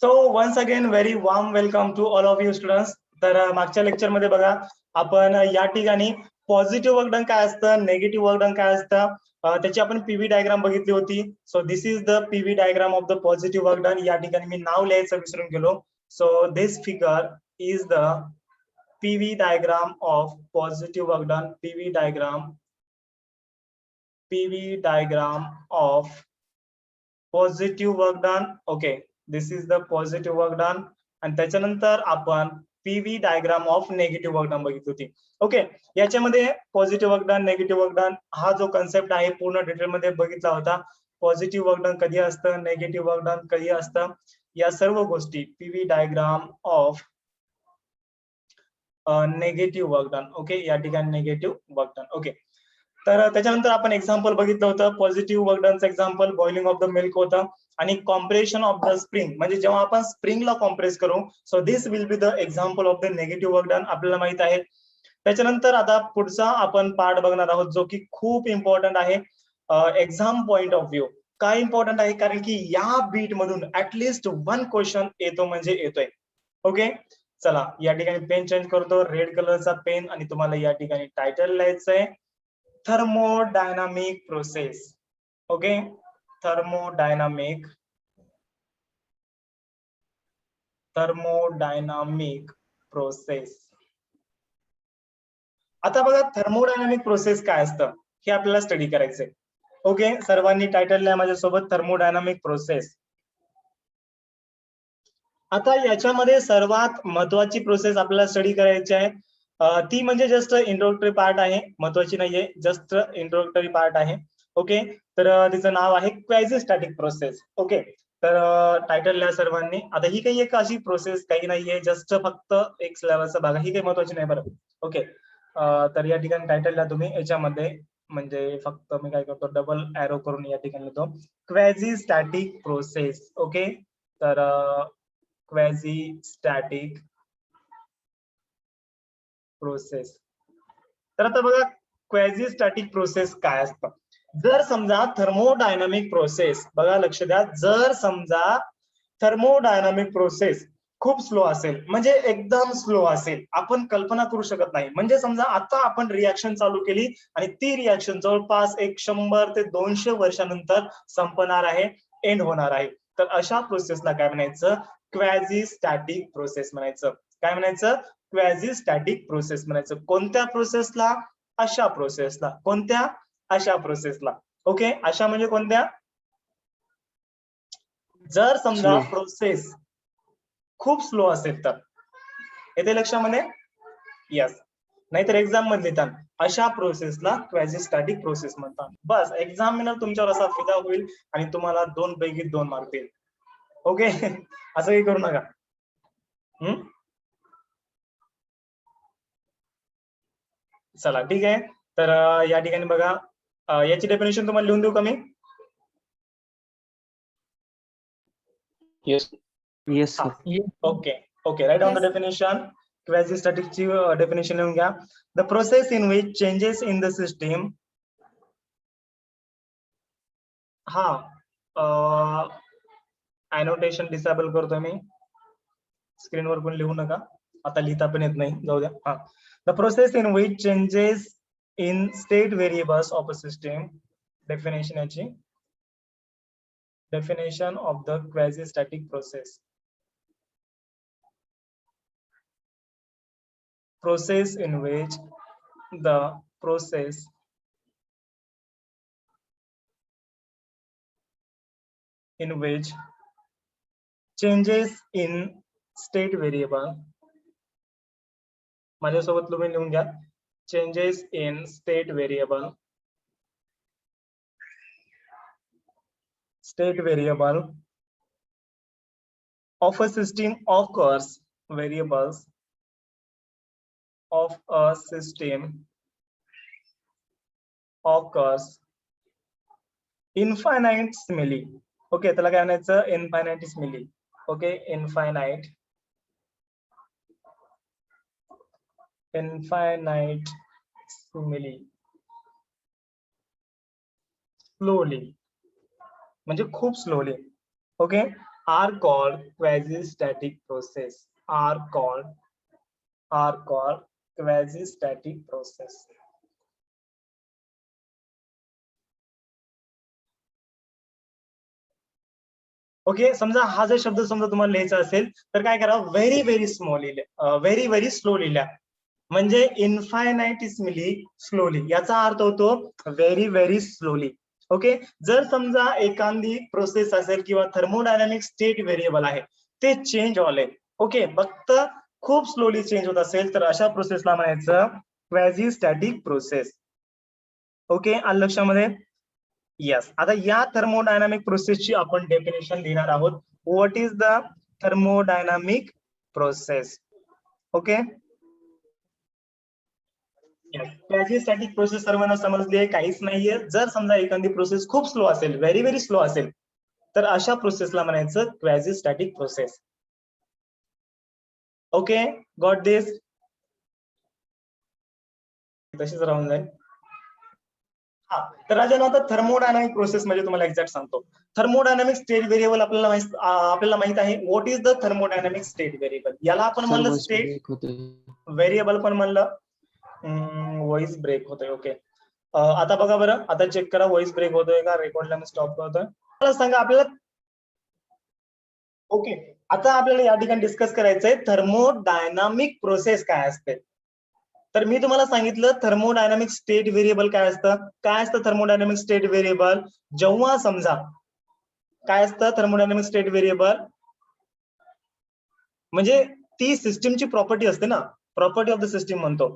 So once again very warm welcome to all of you students. तर मागच्या लेक्चरमध्ये बघा आपण या ठिकाणी पॉझिटिव्ह वर्क डन काय असतं, नेगेटिव्ह वर्क डन काय असतं त्याची आपण पीव्ही डायग्राम बघितली होती. So this is the PV diagram of the positive work done. या ठिकाणी मी नाव लिहायचं विसरून गेलो. So this figure is the PV diagram of positive work done. PV diagram of positive work done. Okay, this is the positive work done. आणि त्याच्यानंतर आपण PV diagram of negative work done बघितली होती. ओके, याच्यामध्ये positive work done, negative work done हा जो concept आहे पूर्ण डिटेलमध्ये बघितला होता. पॉझिटिव्ह वर्क डन कधी असतं, नेगेटिव्ह वर्क डन कधी असतं, या सर्व गोष्टी PV diagram of negative work done. Okay, या ठिकाणी नेगेटिव्ह वर्क डन. ओके, तर त्याच्यानंतर आपण एक्झाम्पल बघितलं होतं. पॉझिटिव्ह वर्क डनचं example boiling of the milk होतं आणि कॉम्प्रेशन ऑफ द स्प्रिंग, म्हणजे जेव्हा आपण स्प्रिंगला कॉम्प्रेस करू. So this will be the example of the negative work done, आपल्याला माहित आहे. त्याच्यानंतर आता पुढचा आपण पार्ट बघणार आहोत जो की खूप इम्पॉर्टंट आहे एक्झाम पॉइंट ऑफ व्ह्यू. काय इम्पॉर्टंट आहे, कारण की या बीट मधून ऍटलिस्ट वन क्वेश्चन येतो म्हणजे येतोय. ओके, चला या ठिकाणी पेन चेंज करतो, रेड कलरचा पेन, आणि तुम्हाला या ठिकाणी टायटल लिहायचंय thermodynamic process. Okay, thermodynamic process. आता बघा थर्मोडायनामिक प्रोसेस काय असतं हे आपल्याला स्टडी करायचंय. ओके, सर्वांनी टायटल लिहा माझ्यासोबत, थर्मोडायनामिक प्रोसेस. आता याच्यामध्ये सर्वात महत्वाची प्रोसेस आपल्याला स्टडी करायची आहे, ती म्हणजे जस्ट इंट्रोडक्टरी पार्ट आहे, महत्वाची नाहीये, जस्ट इंट्रोडक्टरी पार्ट आहे. ओके, तर तिचं नाव आहे क्वाझी स्टॅटिक प्रोसेस. ओके, तर टायटल लिहा सर्वांनी. आता ही काही एक अशी प्रोसेस काही नाहीये, जस्ट फक्त एक लेवलचा भाग, ही काही महत्वाची नाही बरं. ओके, तर या ठिकाणी टायटल लिहा तुम्ही याच्यामध्ये, म्हणजे फक्त मी काय करतो डबल एरो करून या ठिकाणी लिहितो क्वाझी स्टॅटिक प्रोसेस. ओके, तर क्वाझी स्टॅटिक प्रोसेस. तर आता बघा क्वाझी स्टॅटिक प्रोसेस काय असतं. जर समजा थर्मोडायनामिक प्रोसेस, बघा लक्ष द्या, जर समजा थर्मोडायनामिक प्रोसेस खूप स्लो असेल, म्हणजे एकदम स्लो असेल, आपण कल्पना करू शकत नाही. म्हणजे समजा आता आपण रिॲक्शन चालू केली आणि ती रिॲक्शन जवळपास 100 ते 200 वर्षानंतर संपणार आहे, एंड होणार आहे. तर अशा प्रोसेसला काय म्हणायचं, क्वाझी स्टॅटिक प्रोसेस म्हणायचं. काय म्हणायचं, क्वाझी स्टॅटिक प्रोसेस म्हणायचं. कोणत्या प्रोसेसला, अशा प्रोसेसला. कोणत्या, अशा प्रोसेसला. ओके, अशा म्हणजे कोणत्या, जर समजा प्रोसेस खूप स्लो असेल तर. येते लक्षामध्ये, यस. नाहीतर एक्झाम मध्ये लिहितात अशा प्रोसेसला क्वाझी स्टॅटिक प्रोसेस म्हणतात. बस एक्झामिनर तुमच्यावर असा फिदा होईल आणि तुम्हाला 2 पैकी 2 मार्क देईल. ओके, असं काही करू नका. चला ठीक आहे, तर या ठिकाणी बघा याची डेफिनेशन तुम्हाला लिहून देऊ का मी? Yes. Yes, sir. Okay okay, right on the definition. Quasi static ची डेफिनेशन लिहून घ्या. The process in which changes in the system. हा, अनोटेशन डिसेबल करतो मी, स्क्रीनवर पण लिहू नका, आता लिहिता पण येत नाही, जाऊ द्या. हा, the process in which changes in state variables of a system. Definition याची, definition of the quasi-static process. Process in which the process in which changes in state variable. माझ्यासोबत तुम्ही लिहून घ्या, changes in state variable. State variable of a system occurs, variables of a system occurs infinitesimally. Okay, त्याला काय म्हणायचं, infinitesimally. Okay, infinitesimally, slowly, म्हणजे खूप slowly. Okay, are called quasi-static process. Are called quasi-static process. Okay, समजा हा जर शब्द समजा तुम्हाला लिहायचा असेल तर काय करा, very very small very very slow लिहिल्या, म्हणजे इन्फायनाइटिसमिली स्लोली, याचा अर्थ होतो व्हेरी व्हेरी स्लोली. ओके, जर समजा एखादी प्रोसेस असेल किंवा थर्मोडायनामिक स्टेट व्हेरिएबल आहे ते चेंज होले, ओके, फक्त खूप स्लोली चेंज होत असेल तर अशा प्रोसेसला म्हणायचं क्वाझी स्टॅटिक प्रोसेस. ओके, आलं लक्षामध्ये? यस. आता या थर्मोडायनामिक प्रोसेसची आपण डेफिनेशन लिहिणार आहोत. What is the thermodynamic process? Okay, quasi static process सर्वांना समजली आहे, काहीच नाहीये. जर समजा एखादी प्रोसेस खूप स्लो असेल, व्हेरी व्हेरी स्लो असेल, तर अशा प्रोसेसला म्हणायचं क्वाझी स्टॅटिक प्रोसेस. ओके, गॉट दिस? तशीच राहून जाईल. हा, तर राजांनो, आता थर्मोडायनामिक प्रोसेस म्हणजे तुम्हाला एक्झॅक्ट सांगतो. थर्मोडायनामिक स्टेट व्हेरिएबल आपल्याला माहित आहे. What is the thermodynamic state variable? याला आपण म्हणलं स्टेट व्हेरिएबल, पण म्हणलं व्हॉइस ब्रेक होतोय. ओके, आता बघा बरं, आता चेक करा व्हॉइस ब्रेक होतोय का, रेकॉर्डला मी स्टॉप करतोय. मला सांगा आपल्याला. ओके, आता आपल्याला या ठिकाणी डिस्कस करायचंय थर्मोडायनामिक प्रोसेस काय असते. तर मी तुम्हाला सांगितलं थर्मोडायनामिक स्टेट व्हेरिएबल काय असतं. काय असतं थर्मोडायनामिक स्टेट व्हेरिएबल? जेव्हा समजा काय असतं थर्मोडायनामिक स्टेट व्हेरिएबल म्हणजे ती सिस्टीमची प्रॉपर्टी असते ना, प्रॉपर्टी ऑफ द सिस्टीम म्हणतो,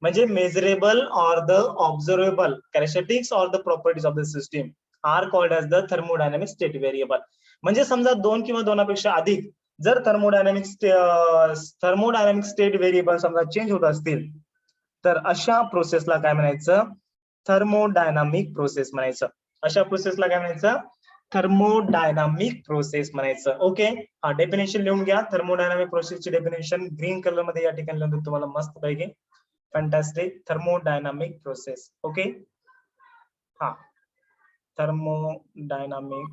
म्हणजे measurable or the observable characteristics or the properties of the system are called as the thermodynamic state variable. म्हणजे समजा दोन किंवा दोनापेक्षा अधिक जर थर्मोडायनामिक स्टेट व्हेरिएबल समजा चेंज होत असतील तर अशा प्रोसेसला काय म्हणायचं? थर्मोडायनामिक प्रोसेस म्हणायचं. अशा प्रोसेसला काय म्हणायचं? थर्मोडायनामिक प्रोसेस म्हणायचं. ओके, हा डेफिनेशन लिहून घ्या. थर्मोडायनामिक प्रोसेसची डेफिनेशन ग्रीन कलर मध्ये या ठिकाणी लिहून तुम्हाला मस्त पैकी. फॅन्टास्टिक. Thermodynamic process. ओके, हा, थर्मोडायनामिक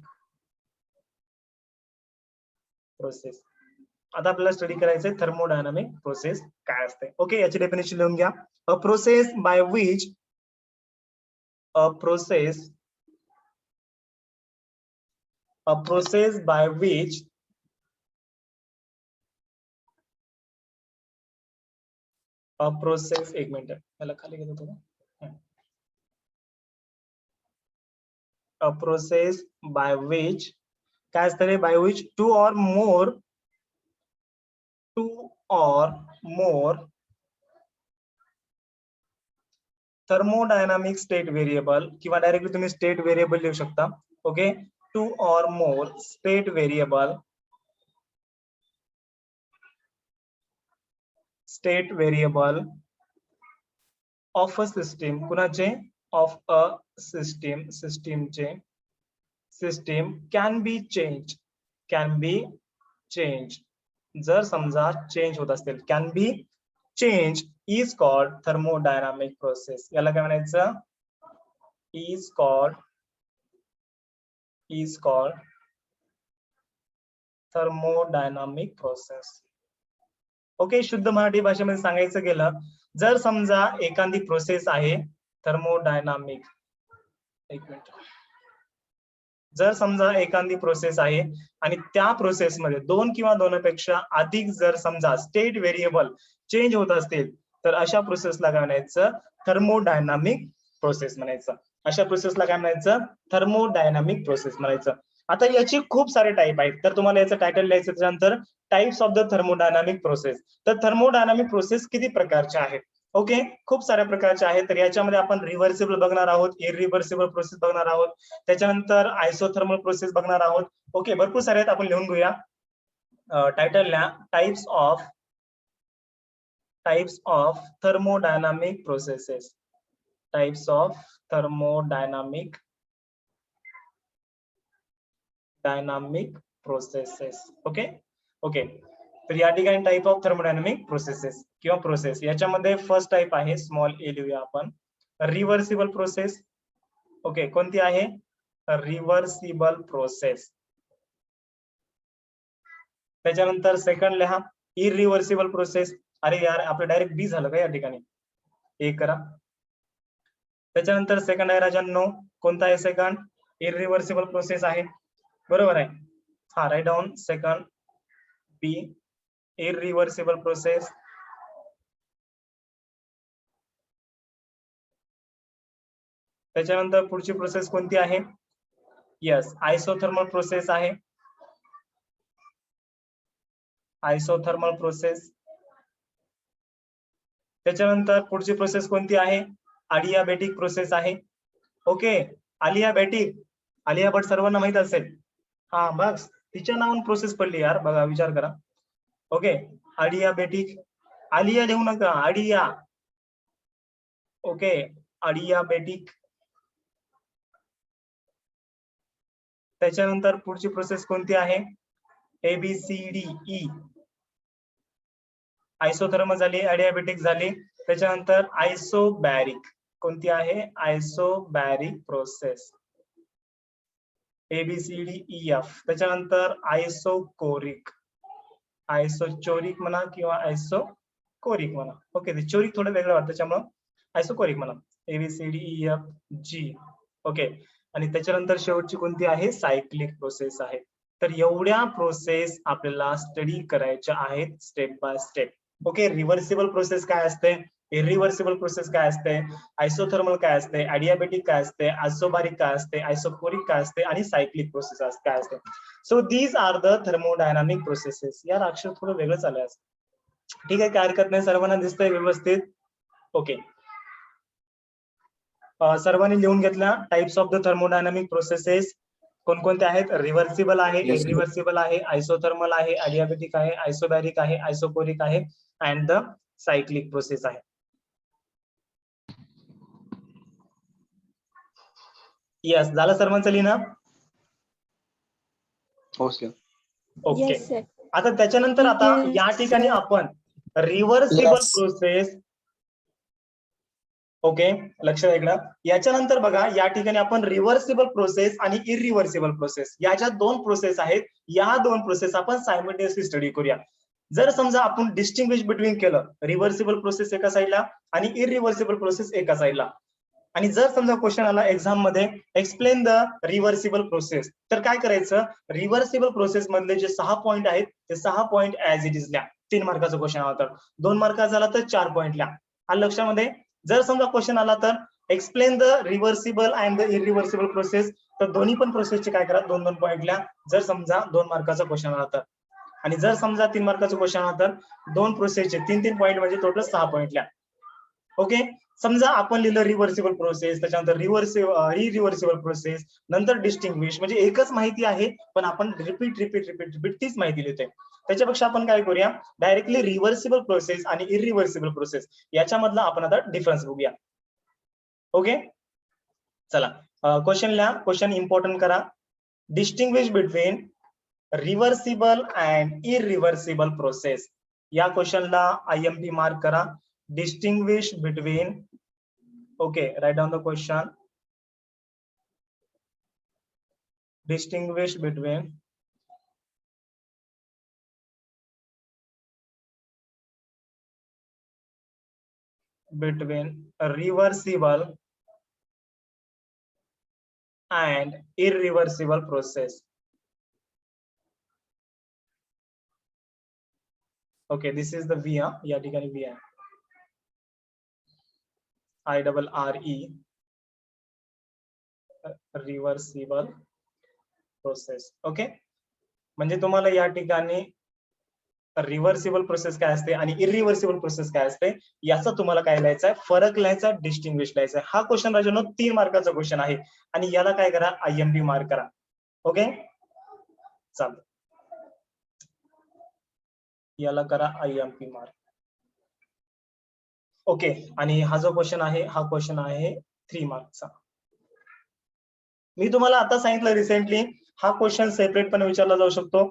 प्रोसेस. आता आपल्याला स्टडी करायचंय थर्मोडायनामिक प्रोसेस काय असते. ओके, याची डेफिनेशन लिहून घ्या. A process by which a process by which a process, एक मिनिट याला खाली घेतो थोडं. a process by which काय असतं रे? by which two or more thermodynamic state variable किंवा डायरेक्टली तुम्ही स्टेट व्हेरिएबल लिहू शकता. Okay, two or more state variable of a system, कुणाचे? of a system can be changed जर समजा चेंज होत असतील, can be changed is called thermodynamic process. याला काय म्हणायचं? is called thermodynamic process. Okay, शुद्ध मराठी भाषेमध्ये सांगायचं गेलं, जर समजा एखादी प्रोसेस आहे थर्मोडायनामिक, एक मिनिट, जर समजा एखादी प्रोसेस आहे आणि त्या प्रोसेसमध्ये दोन किंवा दोनपेक्षा अधिक जर समजा स्टेट व्हेरिएबल चेंज होत असतील तर अशा प्रोसेसला काय म्हणायचं? थर्मोडायनामिक प्रोसेस म्हणायचं. अशा प्रोसेसला काय म्हणायचं? थर्मोडायनामिक प्रोसेस म्हणायचं. आता याची खूप सारे टाईप आहेत, तर तुम्हाला याचं टायटल लिहायचं त्याच्यानंतर types of the thermodynamic process. तर थर्मोडायनामिक प्रोसेस किती प्रकारच्या आहेत? ओके, खूप साऱ्या प्रकारच्या आहेत. तर याच्यामध्ये आपण रिव्हर्सिबल बघणार आहोत, इरिव्हर्सिबल प्रोसेस बघणार आहोत, त्याच्यानंतर आयसोथर्मल प्रोसेस बघणार आहोत. ओके, भरपूर सारे आहेत, आपण लिहून घेऊया. टायटल ला types of thermodynamic processes. Types of thermodynamic processes. Okay okay, तर या ठिकाणी टाइप ऑफ थर्मोडायनामिक प्रोसेसेस किंवा प्रोसेस, याच्यामध्ये फर्स्ट टाइप आहे, स्मॉल ए लिहूया आपण, रिव्हर्सिबल प्रोसेस. ओके, कोणती आहे? Reversible process. त्याच्यानंतर सेकंड लिहा इरिव्हर्सिबल प्रोसेस. अरे यार आपलं डायरेक्ट बी झालं का या ठिकाणी, ए करा. त्याच्यानंतर सेकंड आहे राजांनो, कोणता आहे सेकंड? इरिव्हर्सिबल प्रोसेस आहे, बरोबर आहे. हा, राईट डाऊन सेकंड बी, इरिव्हर्सिबल प्रोसेस. त्याच्यानंतर पुढची प्रोसेस कोणती आहे? यस, आयसोथर्मल प्रोसेस आहे, आयसोथर्मल प्रोसेस. त्याच्यानंतर पुढची प्रोसेस कोणती आहे? अडियाबॅटिक प्रोसेस आहे. ओके, अलियाबॅटिक, आलिया भट सर्वांना माहित असेल. हा बस तिच्या नावाने प्रोसेस पडली यार, बघा विचार करा. ओके, अडियाबॅटिक, आलिया लिहू नका, अडिया. ओके, अडियाबॅटिक. त्याच्यानंतर पुढची प्रोसेस कोणती आहे? ABCDE, आयसोथर्मल झाली, अडियाबॅटिक झाली. त्याच्यानंतर आयसोबॅरिक, कोणती आहे? Isobaric process, ABCDEF. त्याच्यानंतर आयसोकोरिक, आयसोचोरिक म्हणा किंवा आयसोकोरिक म्हणा. ओके, ते चोरिक थोडं वेगळं वाटतं त्याच्यामुळे आयसोकोरिक म्हणा, ABCDEFG. ओके, आणि त्याच्यानंतर शेवटची कोणती आहे? सायक्लिक प्रोसेस आहे. तर एवढ्या प्रोसेस आपल्याला स्टडी करायच्या आहेत step by step. Okay, reversible process काय असते, इरिव्हर्सिबल प्रोसेस काय असते, आयसोथर्मल काय असते, अडियाबॅटिक काय असते, आयसोबारिक काय असते, आयसोकोरिक काय असते, आणि सायक्लिक प्रोसेस काय असते. So these are the thermodynamic processes. यार अक्षर थोडं वेगळं चालू, ठीक आहे, काय हरकत नाही, सर्वांना दिसतंय व्यवस्थित. ओके, सर्वांनी लिहून घेतल्या types of the thermodynamic processes कोणकोणते आहेत? रिव्हर्सिबल आहे, इरिव्हर्सिबल आहे, आयसोथर्मल आहे, अडियाबॅटिक आहे, आयसोबॅरिक आहे, आयसोकोरिक आहे, अँड द सायक्लिक प्रोसेस आहे. यस, झालं सर्वांचं लिहिणं? ओके, आता त्याच्यानंतर आता या ठिकाणी आपण रिव्हर्सिबल प्रोसेस. ओके, लक्ष वेगळं. याच्यानंतर बघा या ठिकाणी आपण रिव्हर्सिबल प्रोसेस आणि इरिव्हर्सिबल प्रोसेस, याच्या दोन प्रोसेस आहेत. या दोन प्रोसेस आपण सायमल्टेनियसली स्टडी करूया. जर समजा आपण डिस्टिंग्विश बिटवीन केलं, रिव्हर्सिबल प्रोसेस एका साईडला आणि इरिव्हर्सिबल प्रोसेस एका साईडला, आणि जर समजा क्वेश्चन आला एक्झाम मध्ये एक्सप्लेन द रिव्हर्सिबल प्रोसेस, तर काय करायचं? रिव्हर्सिबल प्रोसेस मधले जे 6 पॉईंट आहेत ते 6 पॉईंट ऍज इट इज लिहा. 3 मार्काचा क्वेश्चन आला तर, 2 मार्काचा झाला तर 4 पॉईंट लिहा. आलं लक्षामध्ये? जर समजा क्वेश्चन आला तर explain the reversible and the irreversible process, तर दोन्ही पण प्रोसेसचे काय करा? 2-2 पॉईंट लिहा. जर समजा 2 मार्काचा क्वेश्चन आला तर, आणि जर समजा 3 मार्काचा क्वेश्चन आला तर 2 प्रोसेसचे 3-3 पॉईंट म्हणजे टोटल 6 पॉईंट लिहा. ओके, समजा आपण लिहिलं रिव्हर्सिबल प्रोसेस, त्याच्यानंतर इरिव्हर्सिबल प्रोसेस, नंतर डिस्टिंग्विश, म्हणजे एकच माहिती आहे पण आपण रिपीट तीच माहिती लिहितोय. त्याच्यापेक्षा आपण काय करूया? डायरेक्टली रिव्हर्सिबल प्रोसेस आणि इरिव्हर्सिबल प्रोसेस याच्यामधला आपण आता डिफरन्स बघूया. ओके, चला क्वेश्चन लिहा, क्वेश्चन इम्पॉर्टंट करा. Distinguish between reversible and irreversible process, या क्वेश्चनला IMP मार्क करा. Distinguish between, okay, write down the question. Distinguish between reversible and irreversible process. Okay, this is the V, या ठिकाणी V आहे, IRRE, reversible process. Okay, म्हणजे तुम्हाला या ठिकाणी reversible process काय असते आणि इरिव्हर्सिबल प्रोसेस काय असते याचा तुम्हाला काय लिहायचं आहे? फरक लिहायचा, डिस्टिंग्विश लिहायचा. हा क्वेश्चन राजांनो 3 मार्काचा क्वेश्चन आहे आणि याला काय करा? IMP मार्क करा. ओके, चालतं, याला करा IMP मार्क. ओके, आणि हा जो क्वेश्चन आहे हा क्वेश्चन आहे 3 मार्कचा. मी तुम्हाला आता सांगितलं रिसेंटली हा क्वेश्चन सेपरेट पण विचारला जाऊ शकतो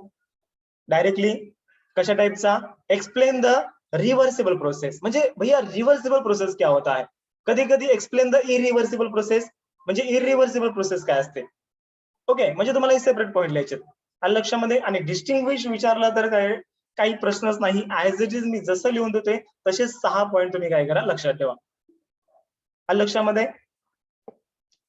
डायरेक्टली. कशा टाइपचा? एक्सप्लेन द रिव्हर्सिबल प्रोसेस, म्हणजे भैया रिव्हर्सिबल प्रोसेस क्या होता है. कधी कधी एक्सप्लेन द इरिव्हर्सिबल प्रोसेस, म्हणजे इरिव्हर्सिबल प्रोसेस काय असते. ओके, म्हणजे तुम्हाला सेपरेट पॉईंट लिहायचे. आलं लक्षामध्ये. आणि डिस्टिंग्विश विचारलं तर काय काही प्रश्नच नाही, ऍज इट इज मी जसं लिहून देतोय तसे 6 पॉईंट तुम्ही काय करा लक्षात ठेवा. आलं लक्षामध्ये.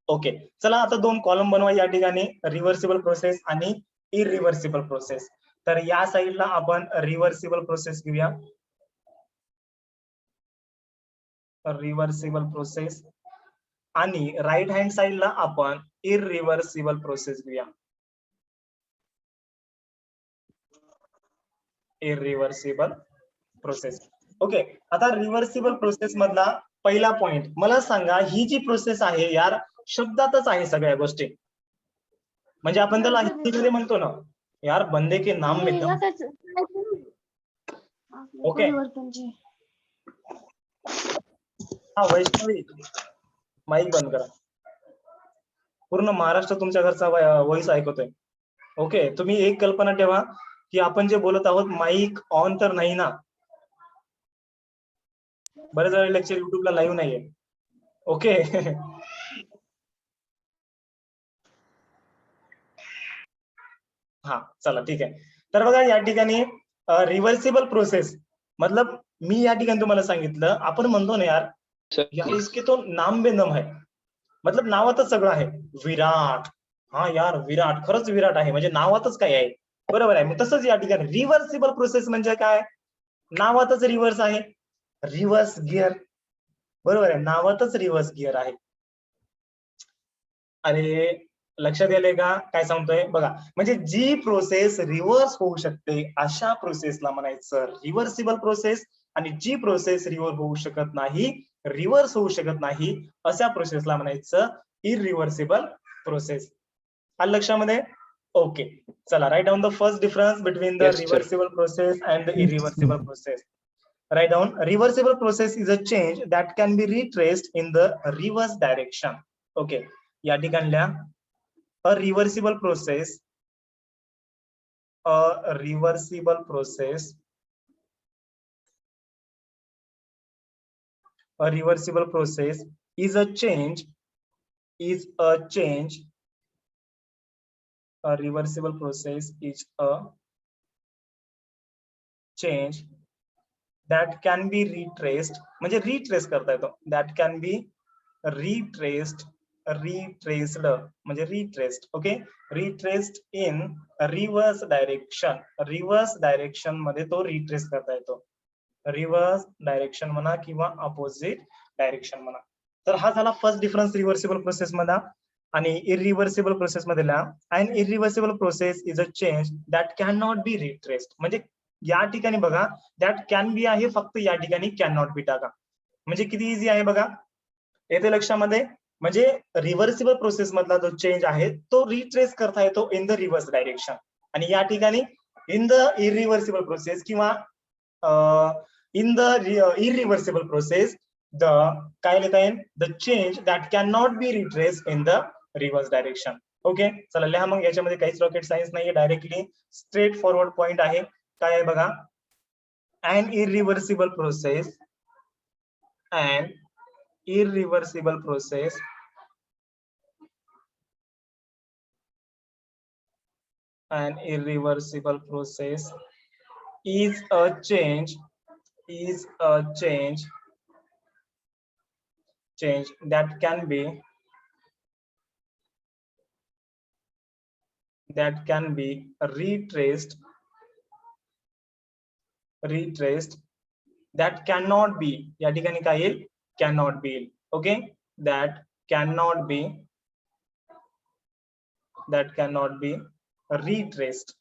ओके, चला आता 2 कॉलम बनवा या ठिकाणी, रिव्हर्सिबल प्रोसेस आणि इरिव्हर्सिबल प्रोसेस. तर या साईडला आपण रिव्हर्सिबल प्रोसेस घेऊया, रिव्हर्सिबल प्रोसेस, आणि राईट हँड साईडला आपण इरिव्हर्सिबल प्रोसेस घेऊया, इरिव्हर्सिबल प्रोसेस. ओके, आता रिव्हर्सिबल प्रोसेस मधला पहिला पॉइंट मला सांगा, ही जी प्रोसेस आहे यार शब्दातच आहे सगळ्या गोष्टी, म्हणजे आपण त्याला हिंदीमध्ये म्हणतो ना यार बंदे के नाम में दम. ओके, हा वैष्णवी माईक बंद करा, पूर्ण महाराष्ट्र तुमच्या घरचा व्हॉइस ऐकतोय. ओके, तुम्ही एक कल्पना ठेवा की आपण जे बोलत आहोत माईक ऑन तर नाही ना, बरेच वेळा लेक्चर युट्यूबला लाईव्ह नाहीये. ओके हा चला ठीक आहे. तर बघा या ठिकाणी रिव्हर्सिबल प्रोसेस मतलब मी या ठिकाणी तुम्हाला सांगितलं, आपण म्हणतो ना यार यार इसके तो नाम बेदम है, मतलब नावातच सगळं आहे. विराट, हा यार विराट, खरंच विराट आहे, म्हणजे नावातच काय आहे, बरोबर आहे. मग तसंच या ठिकाणी रिव्हर्सिबल प्रोसेस म्हणजे काय, नावातच रिव्हर्स आहे, रिव्हर्स गिअर, बरोबर आहे, नावातच रिव्हर्स गिअर आहे. अरे लक्षात आलंय का काय सांगतोय बघा, म्हणजे जी प्रोसेस रिव्हर्स होऊ शकते अशा प्रोसेसला म्हणायचं रिव्हर्सिबल प्रोसेस, आणि जी प्रोसेस रिव्हर्स होऊ शकत नाही, रिव्हर्स होऊ शकत नाही अशा प्रोसेसला म्हणायचं इरिव्हर्सिबल प्रोसेस. आलं लक्षामध्ये. ओके, चला write down the first difference between the Yes, sir. Reversible process and the irreversible process. Write down, reversible process is a change that can be retraced in the reverse direction. Okay, या ठिकाणल्या a reversible process, a reversible process, a reversible process is a change, is a change, a reversible process is a change that can be retraced, म्हणजे retrace करता येतो, that can be retraced, retraced म्हणजे retraced. Okay, retraced in reverse direction, reverse direction मध्ये तो retrace करता येतो, reverse direction म्हणा किंवा अपोजिट डायरेक्शन म्हणा. तर हा झाला फर्स्ट डिफरन्स रिव्हर्सिबल प्रोसेस मध्ये आणि इरिव्हर्सिबल प्रोसेस मधला. And irreversible process is a change that can not be retraced, म्हणजे या ठिकाणी बघा दॅट कॅन बी आहे, फक्त या ठिकाणी कॅन नॉट बी टाका, म्हणजे किती इझी आहे बघा, येते लक्षामध्ये. म्हणजे रिव्हर्सिबल प्रोसेस मधला जो चेंज आहे तो रिट्रेस करता येतो इन द रिव्हर्स डायरेक्शन, आणि या ठिकाणी इन द इरिव्हर्सिबल प्रोसेस किंवा in the irreversible process the काय लिहिता येईल, the change that can not be retrace in the reverse direction. Okay, चला लिहा मग, याच्यामध्ये काहीच रॉकेट सायन्स नाहीये, डायरेक्टली स्ट्रेट फॉरवर्ड पॉइंट आहे. काय आहे बघा, an irreversible process, an irreversible process an irreversible process is a change, is a change that can be retraced that cannot be, या ठिकाणी काय येईल, cannot be. Okay, that cannot be retraced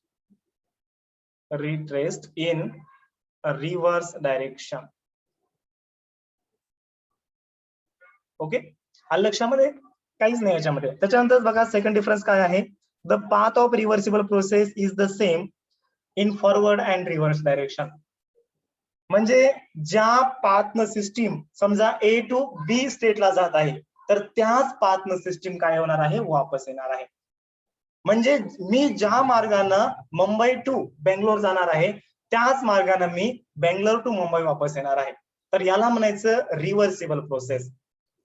in a reverse direction. Okay, आलं लक्षामध्ये, काहीच नाही याच्यामध्ये. त्याच्यानंतर बघा सेकंड डिफरन्स काय आहे, the path of reversible process is the same in forward and reverse direction. म्हणजे ज्या पाथनं सिस्टीम समजा ए टू बी स्टेटला जात आहे, तर त्याच पाथनं सिस्टीम काय होणार आहे, वापस येणार आहे. म्हणजे मी ज्या मार्गानं मुंबई टू बेंगलोर जाणार आहे त्याच मार्गाने मी बेंगलोर टू मुंबई वापस येणार आहे, तर याला म्हणायचं reversible process.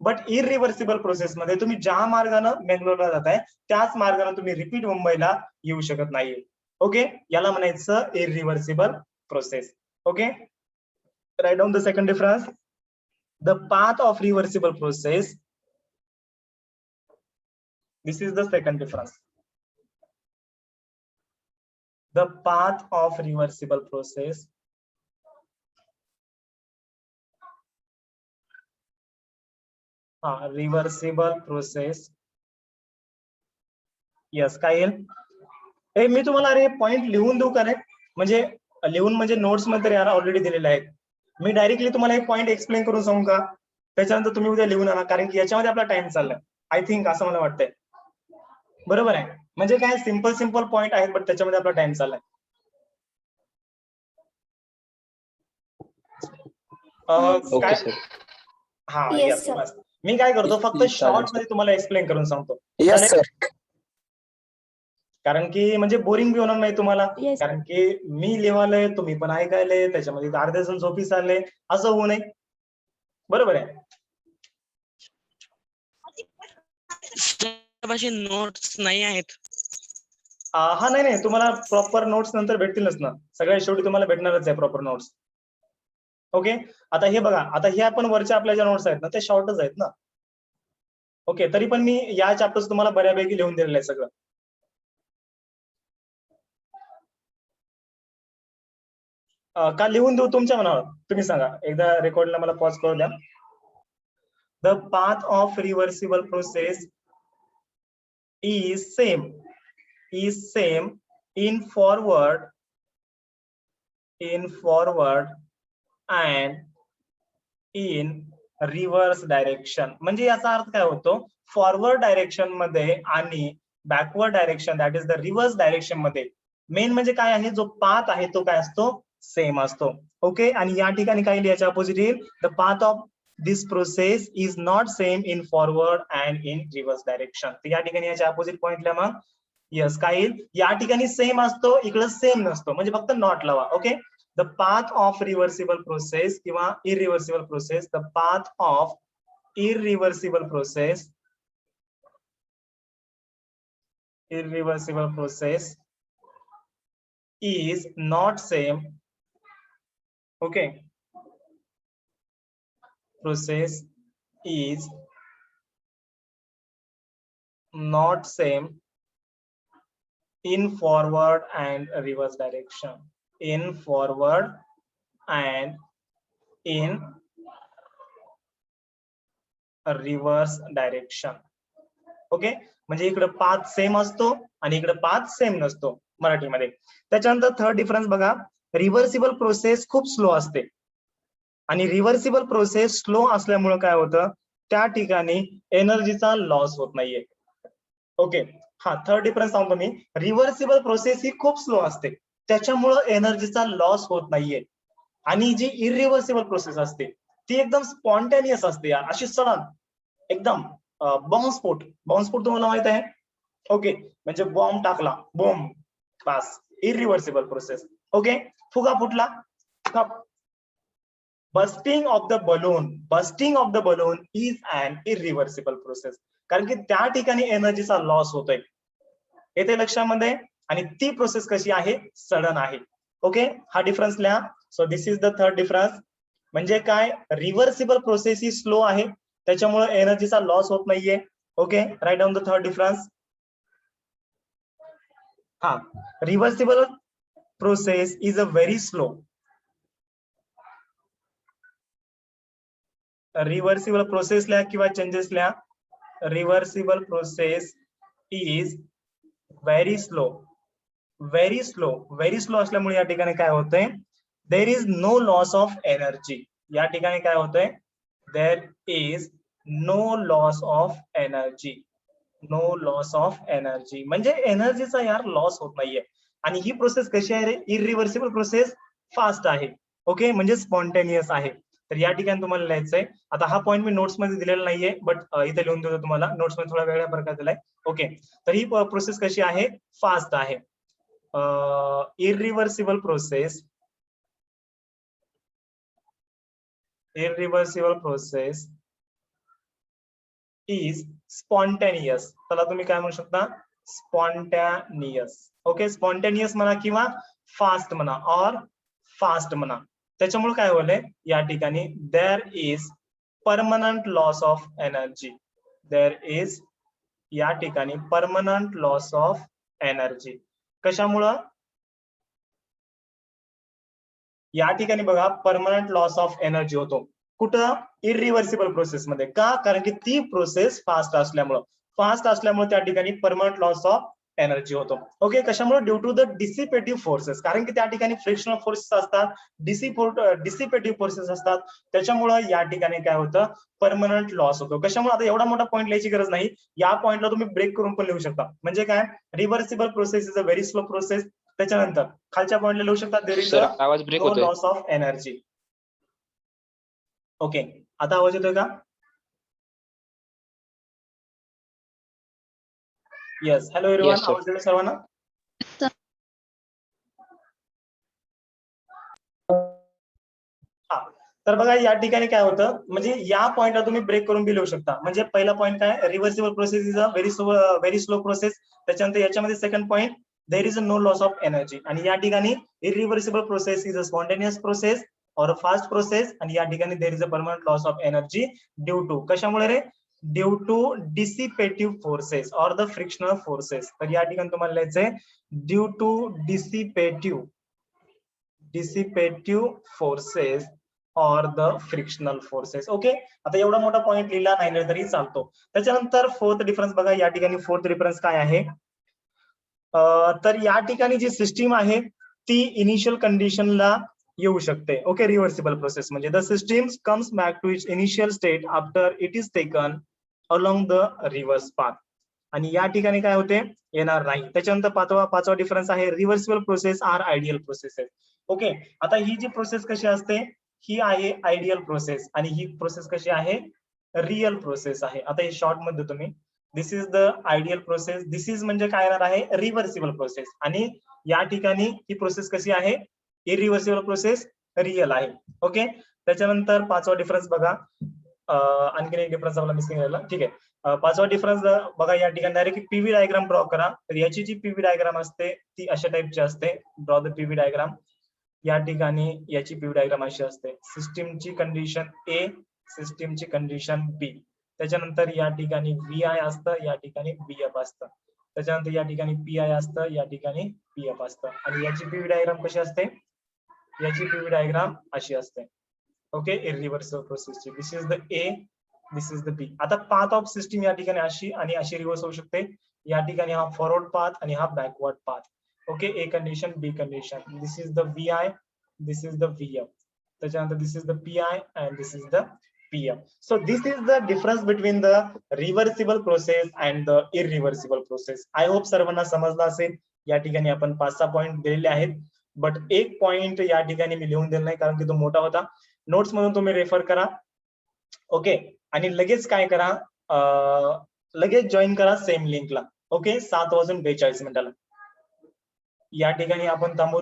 But irreversible process मध्ये तुम्ही ज्या मार्गाने बेंगलोरला जाताय त्याच मार्गाने तुम्ही रिपीट मुंबईला येऊ शकत नाही. ओके, याला म्हणायचं irreversible process. Okay, right down the second difference. The path of reversible process, this is the second difference. The path of reversible process reversible process. Yes, काय येईल? हे मी तुम्हाला अरे पॉइंट लिहून देऊ का रे? म्हणजे लिहून म्हणजे नोट्स मध्ये यार ऑलरेडी दिलेले आहेत. मी डायरेक्टली तुम्हाला एक पॉइंट एक्सप्लेन करून सांगू का? त्याच्यानंतर तुम्ही उद्या लिहून आणा, कारण की याच्यामध्ये आपला टाइम चाललाय. आय थिंक असं मला वाटतंय. बरोबर आहे, म्हणजे काय सिंपल पॉइंट आहेत, बट त्याच्यामध्ये आपला टाइम चाललाय. ओके काय? सर. हा, Yes, येस, sir. बस. मी काय करतो, फक्त चालेल, शॉर्ट sir. मध्ये तुम्हाला एक्सप्लेन करून सांगतो. Yes, चालेल? sir. कारण की म्हणजे बोरिंग बी होणार नाही तुम्हाला. Yes. कारण की मी लिहायलंय, तुम्ही पण ऐकायले, त्याच्यामध्ये अर्धे जण झोपी चालले, असं होऊ नये. बरोबर आहे. नोट्स नाही आहेत. हा, नाही, तुम्हाला प्रॉपर नोट्स नंतर भेटतीलच ना. सगळ्या शेवटी तुम्हाला भेटणारच आहे प्रॉपर नोट्स. ओके, आता हे बघा, आता हे आपण वरच्या आपल्या ज्या नोट्स आहेत ना, ते शॉर्टच आहेत ना. ओके, तरी पण मी या चॅप्टर्स तुम्हाला बऱ्यापैकी लिहून दिलेलं आहे सगळं. का लिहून देऊ तुमच्या मनावर? तुम्ही सांगा. एकदा रेकॉर्डला मला पॉज करू द्या. The path of reversible process is same in forward and in reverse direction. म्हणजे याचा अर्थ काय होतो? फॉरवर्ड डायरेक्शन मध्ये आणि backward direction, that is the reverse direction मध्ये मेन म्हणजे काय आहे, जो पाथ आहे तो काय असतो? सेम असतो. ओके, आणि या ठिकाणी काय लिहायचे अपोजिट येईल? The path of this process is not same in forward and in reverse direction. तर या ठिकाणी याचे अपोजिट पॉइंट लिहा मग. यस, काय येईल? या ठिकाणी सेम असतो, इकडे सेम नसतो, म्हणजे फक्त नॉट लावा. Okay, the path of reversible process किंवा irreversible process, the path of irreversible process is not same. Okay, process is not same in forward and reverse direction. In forward and in reverse direction. Okay, म्हणजे इकडे path same असतो आणि इकडे path same नसतो मराठीमध्ये. त्याच्यानंतर third difference बघा, reversible process खूप स्लो असते आणि रिव्हर्सिबल प्रोसेस स्लो असल्यामुळे काय होतं, त्या ठिकाणी एनर्जीचा लॉस होत नाहीये. ओके, हा थर्ड डिफरन्स सांगतो मी. रिव्हर्सिबल प्रोसेस ही खूप स्लो असते, त्याच्यामुळे एनर्जीचा लॉस होत नाहीये. आणि जी इरिव्हर्सिबल प्रोसेस असते ती एकदम स्पॉन्टेनियस असते यार, अशी सडन एकदम. बॉम्बस्फोट तुम्हाला माहित आहे? ओके, म्हणजे बॉम्ब टाकला, bomb, pass, irreversible process. Okay, फुगा फुटला, bursting of the balloon is an irreversible process. कारण की त्या ठिकाणी एनर्जीचा लॉस होतोय, येते लक्षामध्ये. आणि ती प्रोसेस कशी आहे? सडन आहे. ओके, हा डिफरन्स लिहा. So this is the third difference. म्हणजे काय? रिव्हर्सिबल प्रोसेस ही स्लो आहे, त्याच्यामुळे एनर्जीचा लॉस होत नाहीये. Okay, right down the third difference. हा, reversible process is a very slow. Reversible process लिहा किंवा चेंजेस लिहा. Reversible process is very slow असल्यामुळे या ठिकाणी काय होतंय? There is no loss of energy. या ठिकाणी काय होतंय? There is no loss of energy. म्हणजे एनर्जीचा यार लॉस होत नाहीये. आणि ही प्रोसेस कशी आहे रे? इरिव्हर्सिबल प्रोसेस फास्ट आहे. ओके, म्हणजे स्पॉन्टेनियस आहे. तर या ठिकाणी तुम्हाला लिहायचंय. आता हा पॉईंट मी नोट्स मध्ये दिलेला नाहीये, बट इथे लिहून देतो तुम्हाला. नोट्स मध्ये थोडा वेगळ्या प्रकारे दिलाय. ओके, तर ही प्रोसेस कशी आहे? फास्ट आहे. irreversible process is spontaneous. त्याला तुम्ही काय म्हणू शकता? स्पॉन्टॅनियस. ओके, स्पॉन्टॅनियस म्हणा किंवा फास्ट म्हणा और फास्ट म्हणा. त्याच्यामुळे काय होलंय या ठिकाणी there is permanent loss of energy. There is या ठिकाणी परमनंट लॉस ऑफ एनर्जी. कशामुळं या ठिकाणी बघा परमनंट लॉस ऑफ एनर्जी होतो कुठं इरिव्हर्सिबल प्रोसेस मध्ये. का? कारण की ती प्रोसेस फास्ट असल्यामुळे त्या ठिकाणी परमनंट लॉस ऑफ एनर्जी होतो. ओके, कशामुळे ड्यू टू द डिसिपेटिव्ह फोर्सेस. कारण की त्या ठिकाणी फ्रिक्शनल फोर्सेस असतात, डिसिपेटिव्ह फोर्सेस असतात. त्याच्यामुळे या ठिकाणी काय होतं परमनंट लॉस होतो. कशामुळे? आता एवढा मोठा पॉईंट लिहायची गरज नाही, या पॉईंटला तुम्ही ब्रेक करून पण लिहू शकता. म्हणजे काय reversible process is a very slow process. त्याच्यानंतर खालच्या पॉईंटला लिहू शकता देर इज सर आवाज ब्रेक नो होतोय. Loss of energy. ओके, आता आवाज येतोय का? Yes, hello everyone, Yes, sir. आवाज येतोय सर्वांना? हा, तर बघा या ठिकाणी काय होतं म्हणजे या पॉइंटला तुम्ही ब्रेक करून बी लिहू शकता. म्हणजे पहिला पॉईंट काय reversible process is a very slow process. त्याच्यानंतर याच्यामध्ये second point there is a no loss of energy. आणि या ठिकाणी irreversible process is a spontaneous process और फास्ट प्रोसेस. आणि या ठिकाणी there is a permanent loss of energy due to कशामुळे रे ड्यू टू डिसिपेटिव्ह फोर्सेस और द फ्रिक्शनल फोर्सेस. तर या ठिकाणी तुम्हाला लिहायचंय ड्यू टू डिसिपेटिव्ह फोर्सेस और द फ्रिक्शनल फोर्सेस. ओके, आता एवढा मोठा पॉईंट लिहिला नाही तरी चालतो. त्याच्यानंतर फोर्थ डिफरन्स बघा या ठिकाणी फोर्थ डिफरन्स काय आहे. तर या ठिकाणी जी सिस्टीम आहे ती इनिशियल कंडिशनला येऊ शकते. ओके, रिव्हर्सिबल प्रोसेस म्हणजे the system comes back to its initial state after it is taken along the reverse path. आणि या ठिकाणी काय होते येणार नाही. त्याच्यानंतर पाचवा डिफरन्स आहे reversible process are ideal process. Okay, आता ही जी प्रोसेस कशी असते ही आहे आयडियल प्रोसेस आणि ही प्रोसेस कशी आहे रिअल प्रोसेस आहे. आता हे शॉर्ट मध्ये तुम्ही this is the ideal process, this is म्हणजे काय येणार आहे रिव्हर्सिबल प्रोसेस. आणि या ठिकाणी ही प्रोसेस कशी आहे इरिव्हर्सिबल प्रोसेस रिअल आहे. ओके, त्याच्यानंतर पाचवा डिफरन्स बघा. आणखी एक डिफरन्स आपला मिसिंग राहिला. ठीक आहे, पाचवा डिफरन्स बघा या ठिकाणी डायरेक्ट पीव्ही डायग्राम ड्रॉ करा. तर याची जी पीव्ही डायग्राम असते ती अशा टाइपची असते. Draw the PV diagram. या ठिकाणी याची पीव्ही डायग्राम अशी असते. सिस्टीमची कंडिशन ए, सिस्टीमची कंडिशन बी. त्याच्यानंतर या ठिकाणी व्ही आय असतं, या ठिकाणी बीएफ असतं. त्याच्यानंतर या ठिकाणी पी आय असतं, या ठिकाणी पीएफ असतं. आणि याची पीव्ही डायग्राम कशी असते याची पीव्ही डायग्राम अशी असते. ओके, इरिव्हर्सिबल प्रोसेसची this is the A, this is the B. आता पाथ ऑफ सिस्टीम या ठिकाणी अशी आणि अशी रिव्हर्स होऊ शकते. या ठिकाणी हा फॉरवर्ड पाथ आणि हा backward path. Okay, A condition B condition. This is the V I, this is the VF. त्याच्यानंतर this is the P I and this is the PF. So this is the difference between the reversible process and the irreversible process. I hope सर्वांना समजलं असेल. या ठिकाणी आपण 5-6 point दिलेले आहेत, but एक पॉईंट या ठिकाणी मी लिहून दिला नाही कारण की तो मोठा होता. नोट्स मधून तुम्ही रेफर करा. ओके, आणि लगेच काय करा लगेच जॉईन करा सेम लिंकला. ओके, 7:42 या ठिकाणी आपण थांबू.